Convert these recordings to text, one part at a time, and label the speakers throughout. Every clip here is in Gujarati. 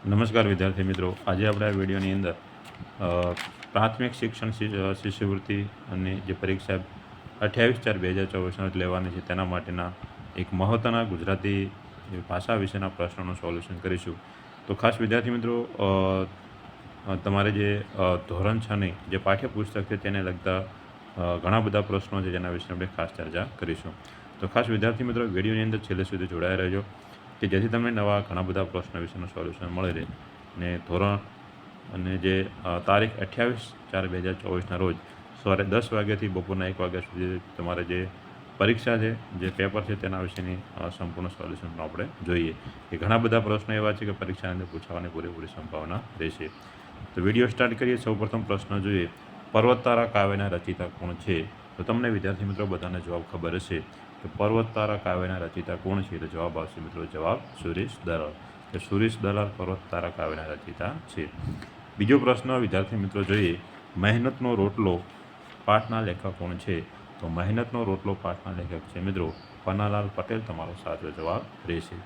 Speaker 1: નમસ્કાર વિદ્યાર્થી મિત્રો, આજે આપણે આ વિડીયોની અંદર પ્રાથમિક શિક્ષણ શિષ્યવૃત્તિ અને જે પરીક્ષા 28/4/2024 લેવાની છે તેના માટેના એક મહત્ત્વના ગુજરાતી ભાષા વિશેના પ્રશ્નોનું સોલ્યુશન કરીશું. તો ખાસ વિદ્યાર્થી મિત્રો, તમારે જે ધોરણ 6ની જે પાઠ્યપુસ્તક છે તેને લગતા ઘણા બધા પ્રશ્નો છે જેના વિશે આપણે ખાસ ચર્ચા કરીશું. તો ખાસ વિદ્યાર્થી મિત્રો, વિડીયોની અંદર છેલ્લે સુધી જોડાયા રહેજો કે જેથી તમને નવા ઘણા બધા પ્રશ્નો વિશેનું સોલ્યુશન મળી રહે. ને ધોરણ અને જે તારીખ 28/4/2024ના રોજ સવારે 10 વાગ્યાથી બપોરના 1 વાગ્યા સુધી તમારે જે પરીક્ષા છે, જે પેપર છે તેના વિશેની સંપૂર્ણ સોલ્યુશન આપણે જોઈએ કે ઘણા બધા પ્રશ્નો એવા છે કે પરીક્ષાની અંદર પૂછવાની પૂરેપૂરી સંભાવના રહેશે. તો વિડીયો સ્ટાર્ટ કરીએ. સૌપ્રથમ પ્રશ્ન જોઈએ, પર્વતતારા કાવ્યના રચિતા કોણ છે? તો તમને વિદ્યાર્થી મિત્રો બધાને જવાબ ખબર હશે કે પર્વતતારા કાવ્યના રચિતા કોણ છે? તો જવાબ આવશે મિત્રો, જવાબ સુરેશ દલાલ. કે સુરેશ દલાલ પર્વતતારા કાવ્યના રચિતા છે. બીજો પ્રશ્ન વિદ્યાર્થી મિત્રો જોઈએ, મહેનતનો રોટલો પાઠના લેખક કોણ છે? તો મહેનતનો રોટલો પાઠના લેખક છે મિત્રો પન્નાલાલ પટેલ તમારો સાચો જવાબ રહેશે.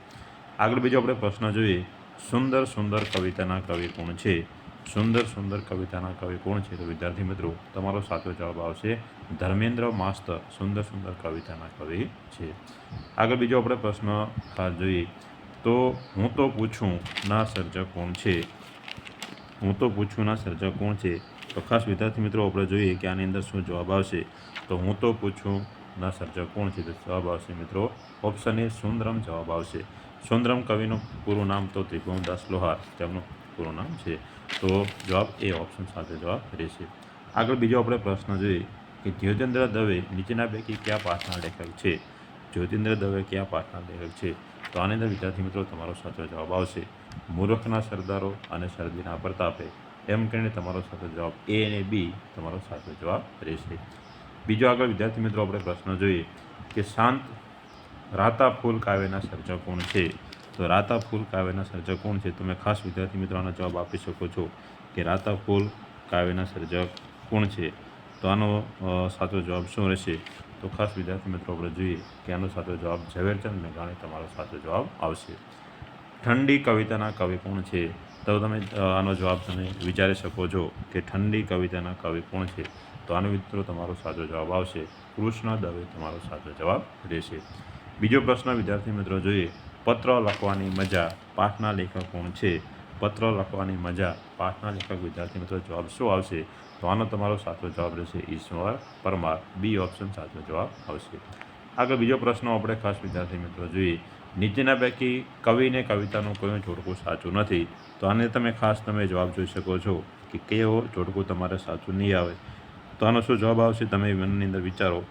Speaker 1: આગળ બીજો આપણે પ્રશ્ન જોઈએ, સુંદર સુંદર કવિતાના કવિ કોણ છે? સુંદર સુંદર કવિતાના કવિ કોણ છે? તો વિદ્યાર્થી મિત્રો તમારો સાચો જવાબ આવશે ધર્મેન્દ્ર માસ્તર સુંદર સુંદર કવિતાના કવિ છે. આગળ બીજો આપણે પ્રશ્ન ખાસ જોઈએ, તો હું તો પૂછું ના સર્જક કોણ છે? હું તો પૂછું ના સર્જક કોણ છે? તો ખાસ વિદ્યાર્થી મિત્રો આપણે જોઈએ કે આની અંદર શું જવાબ આવશે. તો હું તો પૂછું ના સર્જક કોણ છે? તો જવાબ આવશે મિત્રો ઓપ્શન એ સુંદરમ જવાબ આવશે. સુંદરમ કવિનું પૂરું નામ તો ત્રિભુવનદાસ લોહાર તેમનું પૂરું નામ છે. તો જવાબ એ ઓપ્શન સાથે જવાબ રહેશે. આગળ બીજો આપણે પ્રશ્ન જોઈએ કે જ્યોતિન્દ્ર દવે નીચેના પૈકી કયા પાઠના લેખક છે? જ્યોતિન્દ્ર દવે કયા પાઠના લેખક છે? તો આની અંદર વિદ્યાર્થી મિત્રો તમારો સાચો જવાબ આવશે મૂર્ખના સરદારો અને શરદીના પ્રતાપે. એમ કરીને તમારો સાચો જવાબ એ અને બી તમારો સાચો જવાબ રહેશે. બીજો આગળ વિદ્યાર્થી મિત્રો આપણે પ્રશ્ન જોઈએ કે શાંત રાતા ફૂલ કાવ્યના સર્જક કોણ છે? તો રાતા ફૂલ કાવ્યના સર્જક કોણ છે? તમે ખાસ વિદ્યાર્થી મિત્રો આનો જવાબ આપી શકો છો કે રાતા ફૂલ કાવ્યના સર્જક કોણ છે? તો આનો સાચો જવાબ શું રહેશે? તો ખાસ વિદ્યાર્થી મિત્રો આપણે જોઈએ કે આનો સાચો જવાબ ઝવેરચંદ મેઘાણી તમારો સાચો જવાબ આવશે. ઠંડી કવિતાના કવિ કોણ છે? તો તમે આનો જવાબ તમે વિચારી શકો છો કે ઠંડી કવિતાના કવિ કોણ છે? તો આનો મિત્રો તમારો સાચો જવાબ આવશે કૃષ્ણ દવે તમારો સાચો જવાબ રહેશે. બીજો પ્રશ્ન વિદ્યાર્થી મિત્રો જોઈએ, પત્ર લખવાની મજા પાઠના લેખક કોણ છે? પત્ર લખવાની મજા પાઠના લેખક વિદ્યાર્થી મિત્રો જવાબ શું આવશે? તો આનો તમારો સાચો જવાબ રહેશે ઈશ્વર પરમાર. બી ઓપ્શન સાચો જવાબ આવશે. આગળ બીજો પ્રશ્ન આપણે ખાસ વિદ્યાર્થી મિત્રો જોઈએ, નીચેના પૈકી કવિને કવિતાનું કયું જોડકું સાચું નથી? તો આને તમે ખાસ તમે જવાબ જોઈ શકો છો કે કયો જોડકું તમારે સાચું નહીં આવે. તો આનો શું જવાબ આવશે? તમે મનની અંદર વિચારો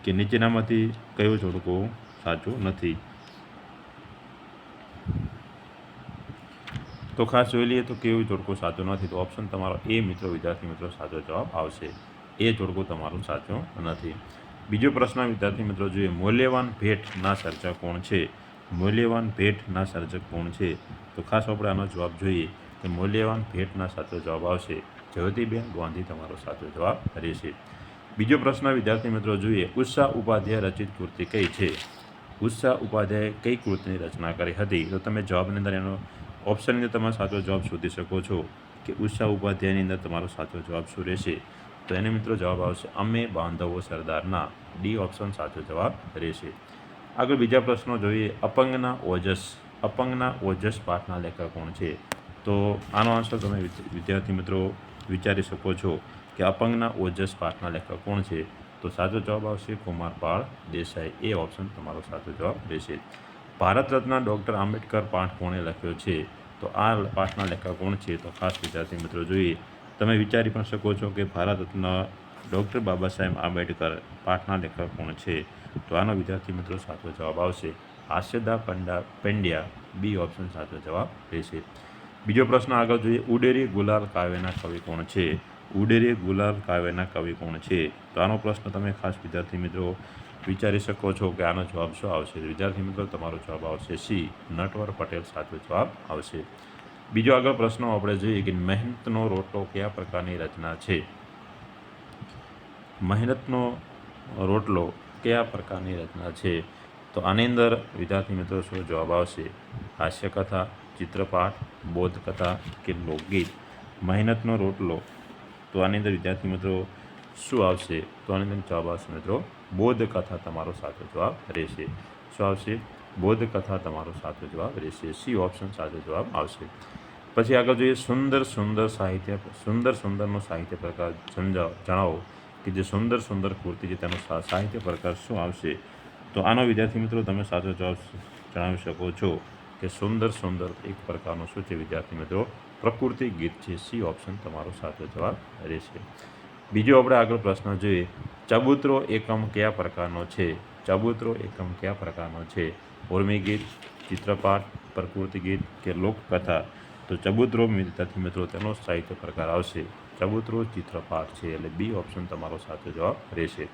Speaker 1: કે નીચેનામાંથી કયું જોડકું સાચું નથી. તો ખાસ જોઈ લઈએ તો કેવું જોડકું સાચું નથી. તો ઓપ્શન તમારો એ મિત્રો વિદ્યાર્થી મિત્રો સાચો જવાબ આવશે. એ જોડકું તમારું સાચું નથી. બીજો પ્રશ્ન વિદ્યાર્થી મિત્રો જોઈએ, મૂલ્યવાન ભેટના સર્જક કોણ છે? મૂલ્યવાન ભેટના સર્જક કોણ છે? તો ખાસ આપણે આનો જવાબ જોઈએ કે મૂલ્યવાન ભેટના સાચો જવાબ આવશે જ્યોતિબેન ગાંધી તમારો સાચો જવાબ રહેશે. બીજો પ્રશ્ન વિદ્યાર્થી મિત્રો જોઈએ, ઉષા ઉપાધ્યાય રચિત કૃતિ કઈ છે? ઉષા ઉપાધ્યાય કઈ કૃતિની રચના કરી હતી? તો તમે જવાબની અંદર એનો ઓપ્શનની અંદર તમે સાચો જવાબ શોધી શકો છો કે ઉષા ઉપાધ્યાયની અંદર તમારો સાચો જવાબ શું રહેશે? તો એને મિત્રો જવાબ આવશે અમે બાંધવો સરદારના. ડી ઓપ્શન સાચો જવાબ રહેશે. આગળ બીજા પ્રશ્નો જોઈએ, અપંગના ઓજસ પાઠના લેખક કોણ છે? તો આનો આન્સર તમે વિદ્યાર્થી મિત્રો વિચારી શકો છો કે અપંગના ઓજસ પાઠના લેખક કોણ છે? તો સાચો જવાબ આવશે કુમારપાળ દેસાઈ. એ ઓપ્શન તમારો સાચો જવાબ રહેશે. ભારત રત્ન ડૉક્ટર આંબેડકર પાઠ કોણે લખ્યો છે? તો આ પાઠના લેખક કોણ છે? તો ખાસ વિદ્યાર્થી મિત્રો જોઈએ, તમે વિચારી પણ શકો છો કે ભારત રત્ન ડૉક્ટર બાબા સાહેબ આંબેડકર પાઠના લેખક કોણ છે? તો આનો વિદ્યાર્થી મિત્રો સાચો જવાબ આવશે હાસ્યદા પંડ્યા. બી ઓપ્શન સાચો જવાબ રહેશે. બીજો પ્રશ્ન આગળ જોઈએ, ઉડેરી ગુલાલ કાવ્યના કવિ કોણ છે? ઉડેરી ગુલાલ કાવ્યના કવિ કોણ છે? તો આનો પ્રશ્ન તમે ખાસ વિદ્યાર્થી મિત્રો વિચારી શકો છો કે આનો જવાબ શું આવશે? વિદ્યાર્થી મિત્રો તમારો જવાબ આવશે સી નટવર પટેલ સાચો જવાબ આવશે. બીજો આગળ પ્રશ્નો આપણે જોઈએ કે મહેનતનો રોટલો કયા પ્રકારની રચના છે? મહેનતનો રોટલો કયા પ્રકારની રચના છે? તો આની અંદર વિદ્યાર્થી મિત્રો શું જવાબ આવશે? હાસ્યકથા, ચિત્રપાઠ, બોધકથા કે લોકગીત? મહેનતનો રોટલો, તો આની અંદર વિદ્યાર્થી મિત્રો શું આવશે? તો આની અંદર જવાબ આવશે મિત્રો બોધકથા તમારો સાચો જવાબ રહેશે. શું આવશે? બોધકથા તમારો સાચો જવાબ રહેશે. સી ઓપ્શન સાચો જવાબ આવશે. પછી આગળ જોઈએ સુંદરનો સાહિત્ય પ્રકાર જણાવો કે જે સુંદર કૃતિ છે તેનો સાહિત્ય પ્રકાર શું આવશે? તો આનો વિદ્યાર્થી મિત્રો તમે સાચો જવાબ જણાવી શકો છો કે સુંદર એક પ્રકારનો શું છે વિદ્યાર્થી મિત્રો? પ્રકૃતિ ગીત છે. સી ઓપ્શન તમારો સાચો જવાબ રહેશે. બીજો આપણે આગળ પ્રશ્ન જોઈએ, ચબૂતરો એકમ કયા પ્રકારનો છે? ચબૂતરો એકમ કયા પ્રકારનો છે? ઉર્મી ગીત, ચિત્રપાઠ, પ્રકૃતિ ગીત કે લોકકથા? તો ચબૂતરો વિદ્યાર્થી મિત્રો તેનો સાહિત્ય પ્રકાર આવશે ચબૂતરો ચિત્રપાઠ છે, એટલે બી ઓપ્શન તમારો સાચો જવાબ રહેશે.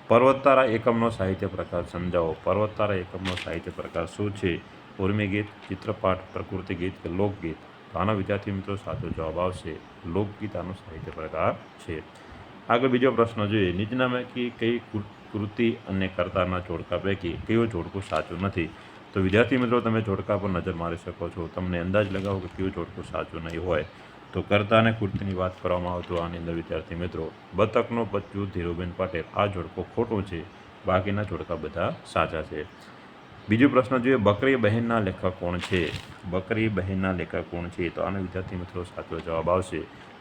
Speaker 1: પર્વતતારા એકમનો સાહિત્ય પ્રકાર સમજાવો. પર્વતતારા એકમનો સાહિત્ય પ્રકાર શું છે? ઉર્મી ગીત, ચિત્રપાઠ, પ્રકૃતિ ગીત કે લોકગીત? તો આનો વિદ્યાર્થી મિત્રો સાચો જવાબ આવશે લોકગીત આનો સાહિત્ય પ્રકાર છે. આગળ બીજો પ્રશ્ન જોઈએ, નીચેનામાંથી કઈ કૃતિ અને કર્તાના જોડકા પૈકી કયું જોડકું સાચું નથી? તો વિદ્યાર્થી મિત્રો તમે જોડકા પર નજર મારી શકો છો. તમને અંદાજ લગાવો કે કયું જોડકું સાચું નહીં હોય. તો કર્તા અને કૃતિની વાત કરવામાં આવે તો આની અંદર વિદ્યાર્થી મિત્રો બતકનો બચ્ચું ધીરુબેન પટેલ આ જોડકો ખોટું છે, બાકીના જોડકા બધા સાચા છે. બીજો પ્રશ્ન જોઈએ, બકરી બહેનના લેખક કોણ છે? બકરી બહેનના લેખક કોણ છે? તો આનો વિદ્યાર્થી મિત્રો સાચો જવાબ આવશે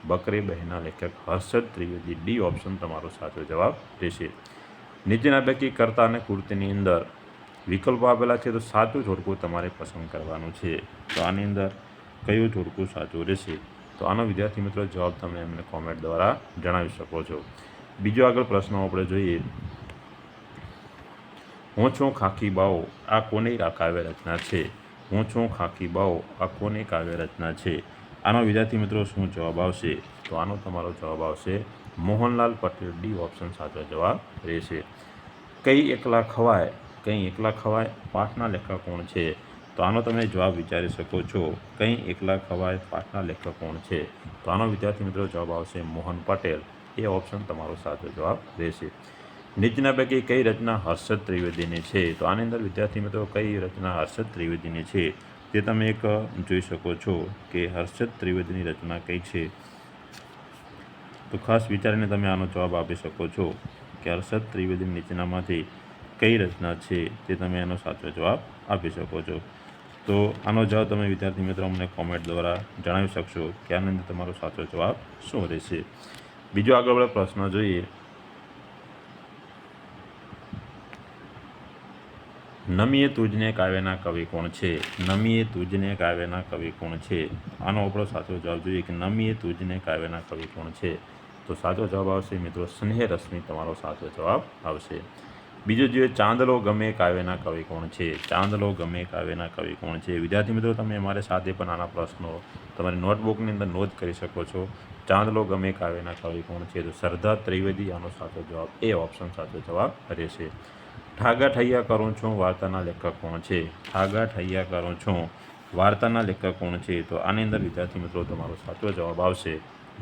Speaker 1: બકરી બહેનના લેખક હર્ષદ ત્રિવેદી. ડી ઓપ્શન તમારો સાચો જવાબ રહેશે. નીચેના પૈકી કર્તા અને કૃતિની અંદર વિકલ્પો આપેલા છે, તો સાચું જોડકું તમારે પસંદ કરવાનું છે. તો આની અંદર કયું જોડકું સાચું રહેશે? તો આનો વિદ્યાર્થી મિત્રો જવાબ તમે એમને કોમેન્ટ દ્વારા જણાવી શકો છો. બીજો આગળ પ્રશ્નો આપણે જોઈએ, હું છું ખાખી બાઓ આ કોની કાવ્ય રચના છે? હું છું ખાખી બાઓ આ કોની કાવ્ય રચના છે? આનો વિદ્યાર્થી મિત્રો શું જવાબ આવશે? તો આનો તમારો જવાબ આવશે મોહનલાલ પટેલ. ડી ઓપ્શન સાચો જવાબ રહેશે. કઈ એકલા ખવાય પાઠના લેખક કોણ છે? તો આનો તમે જવાબ વિચારી શકો છો. કઈ એકલા ખવાય પાઠના લેખક કોણ છે? તો આનો વિદ્યાર્થી મિત્રો જવાબ આવશે મોહન પટેલ. એ ઓપ્શન તમારો સાચો જવાબ રહેશે. નીચેના પૈકી કઈ રચના હર્ષદ ત્રિવેદીની છે? તો આની અંદર વિદ્યાર્થી મિત્રો કઈ રચના હર્ષદ ત્રિવેદીની છે તે તમે એક જોઈ શકો છો કે હર્ષદ ત્રિવેદીની રચના કઈ છે. તો ખાસ વિચારીને તમે આનો જવાબ આપી શકો છો કે હર્ષદ ત્રિવેદી નીચેનામાંથી કઈ રચના છે તે તમે એનો સાચો જવાબ આપી શકો છો. તો આનો જવાબ તમે વિદ્યાર્થી મિત્રો અમને કોમેન્ટ દ્વારા જણાવી શકશો કે આની અંદર તમારો સાચો જવાબ શું રહેશે. બીજો આગળ આપણે પ્રશ્ન જોઈએ, નમીએ તુજને કાવ્યના કવિ કોણ છે? નમીએ તુજને કાવ્યના કવિ કોણ છે? આનો આપણો સાચો જવાબ જોઈએ કે નમીએ તુજને કાવ્યના કવિ કોણ છે? તો સાચો જવાબ આવશે મિત્રો સ્નેહ રશ્મિ તમારો સાચો જવાબ આવશે. બીજો જોઈએ, ચાંદલો ગમે કાવ્યના કવિ કોણ છે? ચાંદલો ગમે કાવ્યના કવિ કોણ છે? વિદ્યાર્થી મિત્રો તમે અમારી સાથે પણ આના પ્રશ્નો તમારી નોટબુકની અંદર નોંધ કરી શકો છો. ચાંદલો ગમે કાવ્યના કવિ કોણ છે? તો સરદાર ત્રિવેદી આનો સાચો જવાબ એ ઓપ્શન સાચો જવાબ રહેશે. ઠાગા ઠૈયા કરું છું વાર્તાના લેખક કોણ છે? ઠાગા ઠૈયા કરું છું વાર્તાના લેખક કોણ છે? તો આની અંદર વિદ્યાર્થી મિત્રો તમારો સાચો જવાબ આવશે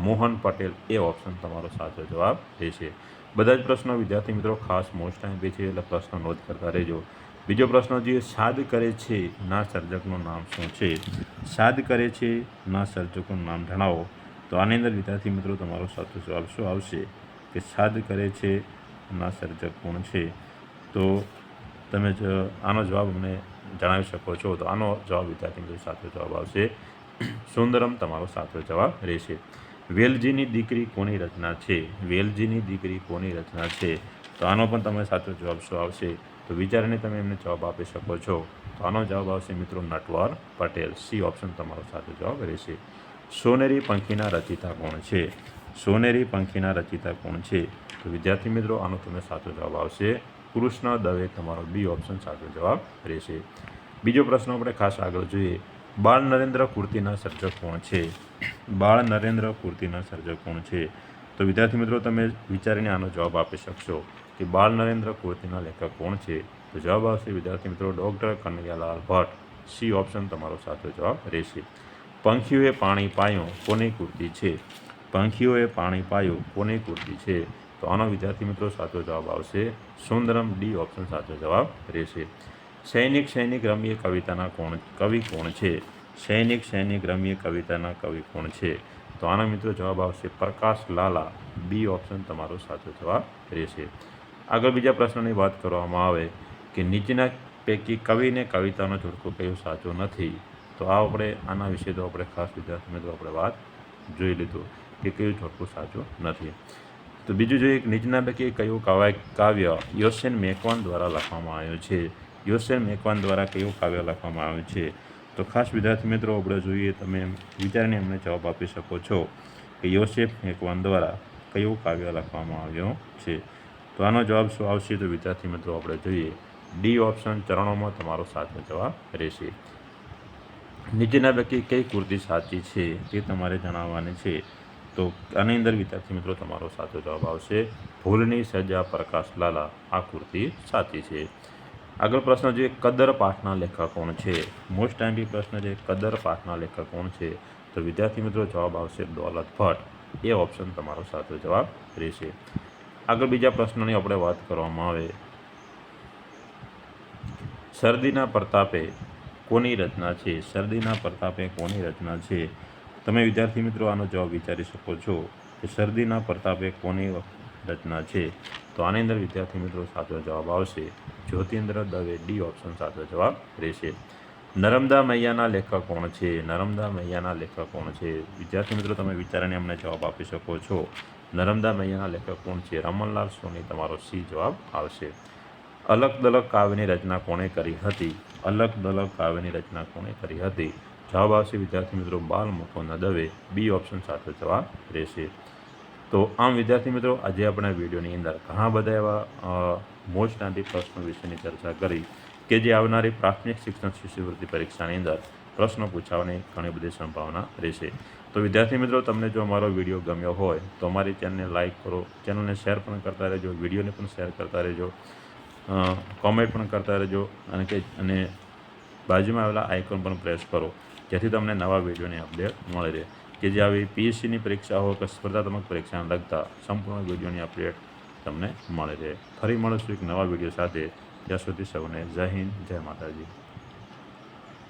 Speaker 1: મોહન પટેલ. એ ઓપ્શન તમારો સાચો જવાબ રહેશે. બધા જ પ્રશ્નો વિદ્યાર્થી મિત્રો ખાસ મોસ્ટ ટાઈમ છે એટલે પ્રશ્નો નોંધ કરતા રહેજો. બીજો પ્રશ્ન જોઈએ, સાદ કરે છે ના સર્જકનું નામ શું છે? સાદ કરે છે ના સર્જકનું નામ જણાવો. તો આની અંદર વિદ્યાર્થી મિત્રો તમારો સાચો જવાબ શું આવશે કે સાદ કરે છે ના સર્જક કોણ છે? તો તમે આનો જવાબ અમને જણાવી શકો છો. તો આનો જવાબ વિદ્યાર્થી મિત્રો સાચો જવાબ આવશે સુંદરમ તમારો સાચો જવાબ રહેશે. વેલજીની દીકરી કોની રચના છે? વેલજીની દીકરી કોની રચના છે? તો આનો પણ તમે સાચો જવાબ શું આવશે તો વિચારીને તમે એમને જવાબ આપી શકો છો. તો આનો જવાબ આવશે મિત્રો નટવર પટેલ. સી ઓપ્શન તમારો સાચો જવાબ રહેશે. સોનેરી પંખીના રચિતા કોણ છે? સોનેરી પંખીના રચિતા કોણ છે? તો વિદ્યાર્થી મિત્રો આનો તમે સાચો જવાબ આવશે કૃષ્ણ દવે. તમારો બી ઓપ્શન સાચો જવાબ રહેશે. બીજો પ્રશ્ન આપણે ખાસ આગળ જોઈએ, બાળ નરેન્દ્ર કૃતિના સર્જક કોણ છે? બાળ નરેન્દ્ર કૃતિના સર્જક કોણ છે? તો વિદ્યાર્થી મિત્રો તમે વિચારીને આનો જવાબ આપી શકશો કે બાળ નરેન્દ્ર કૃતિના લેખક કોણ છે? તો જવાબ આવશે વિદ્યાર્થી મિત્રો doctor Kanaiyalal Bhatt. C option તમારો સાચો જવાબ રહેશે. પંખીઓએ પાણી પાયું કોની કૃતિ છે? પંખીઓએ પાણી પાયું કોની કૃતિ છે? તો આનો વિદ્યાર્થી મિત્રો સાચો જવાબ આવશે સુંદરમ. ડી ઓપ્શન સાચો જવાબ રહેશે. સૈનિક સૈનિક રમીએ કવિતાના કવિ કોણ છે? સૈનિક સૈનિક રમીએ કવિતાના કવિ કોણ છે? તો આનો મિત્રો જવાબ આવશે પ્રકાશ લાલા. બી ઓપ્શન તમારો સાચો જવાબ રહેશે. આગળ બીજા પ્રશ્નની વાત કરવામાં આવે કે નીચેના પૈકી કવિને કવિતાનો જોડકો કયો સાચો નથી? તો આના વિશે તો આપણે ખાસ વિદ્યાર્થી મિત્રો આપણે વાત જોઈ લીધું કે કયું જોડકું સાચું નથી. તો બીજું જોઈએ કે નીચેના પૈકી કયું કાવ્ય યોસેન મેકવાન દ્વારા લખવામાં આવ્યું છે? યોસેન મેકવાન દ્વારા કયું કાવ્ય લખવામાં આવ્યું છે? તો ખાસ વિદ્યાર્થી મિત્રો આપણે જોઈએ, તમે વિચારીને અમને જવાબ આપી શકો છો કે યોસેફ મેકવાન દ્વારા કયું કાવ્ય લખવામાં આવ્યું છે? તો આનો જવાબ શું આવશે? તો વિદ્યાર્થી મિત્રો આપણે જોઈએ ડી ઓપ્શન ચરણોમાં તમારો સાચો જવાબ રહેશે. નીચેના પૈકી કઈ કૃતિ સાચી છે તે તમારે જણાવવાની છે. તો આની અંદર વિદ્યાર્થી મિત્રો તમારો સાચો જવાબ આવશે ભૂલની સજા પ્રકાશ લાલા. આ કૃતિ સાચી છે. આગળ પ્રશ્ન જોઈએ કદર પાઠના લેખક કોણ છે? મોસ્ટ ટાઈમથી પ્રશ્ન છે કદર પાઠના લેખક કોણ છે? તો વિદ્યાર્થી મિત્રો જવાબ આવશે દોલત ભટ્ટ. એ ઓપ્શન તમારો સાચો જવાબ રહેશે. આગળ બીજા પ્રશ્નની આપણે વાત કરવામાં આવે શરદીના પ્રતાપે કોની રચના છે? શરદીના પ્રતાપે કોની રચના છે? તમે વિદ્યાર્થી મિત્રો આનો જવાબ વિચારી શકો છો કે શરદીના પ્રતાપે કોની રચના છે? તો આની અંદર વિદ્યાર્થી મિત્રો સાચો જવાબ આવશે જ્યોતિન્દ્ર દવે. ડી ઓપ્શન સાચો જવાબ રહેશે. નર્મદા મૈયાના લેખક કોણ છે? નર્મદા મૈયાના લેખક કોણ છે? વિદ્યાર્થી મિત્રો તમે વિચારીને અમને જવાબ આપી શકો છો. નર્મદા મૈયાના લેખક કોણ છે? રમણલાલ સોની. તમારો સી જવાબ આવશે. અલગ દલગ કાવ્યની રચના કોણે કરી હતી? અલગ દલગ કાવ્યની રચના કોણે કરી હતી? જવાબ આવશે વિદ્યાર્થી મિત્રો બાલ મુકુંદ દવે. બી ઓપ્શન સાચો જવાબ રહેશે. તો આમ વિદ્યાર્થી મિત્રો આજે આપણા વિડીયોની અંદર ઘણા બધા એવા મોસ્ટ આંટી પ્રશ્નો વિશેની ચર્ચા કરી કે જે આવનારી પ્રાથમિક શિક્ષણ શિષ્યવૃત્તિ પરીક્ષાની અંદર પ્રશ્નો પૂછાવાની ઘણી બધી સંભાવના રહેશે. તો વિદ્યાર્થી મિત્રો તમને જો અમારો વિડીયો ગમ્યો હોય તો અમારી ચેનલને લાઇક કરો, ચેનલને શેર પણ કરતા રહેજો, વિડીયોને પણ શેર કરતા રહેજો, કોમેન્ટ પણ કરતા રહેજો અને બાજુમાં આવેલા આઇકોન પણ પ્રેસ કરો જેથી તમને નવા વિડીયોની અપડેટ મળી રહે કે જે આવી પીએસસીની પરીક્ષા હોય કે સ્પર્ધાત્મક પરીક્ષાને લગતા સંપૂર્ણ વિડીયોની અપડેટ તમને મળી રહે. ફરી મળીશું એક નવા વિડીયો સાથે. ત્યાં સુધી સૌને જય હિન્દ, જય માતાજી.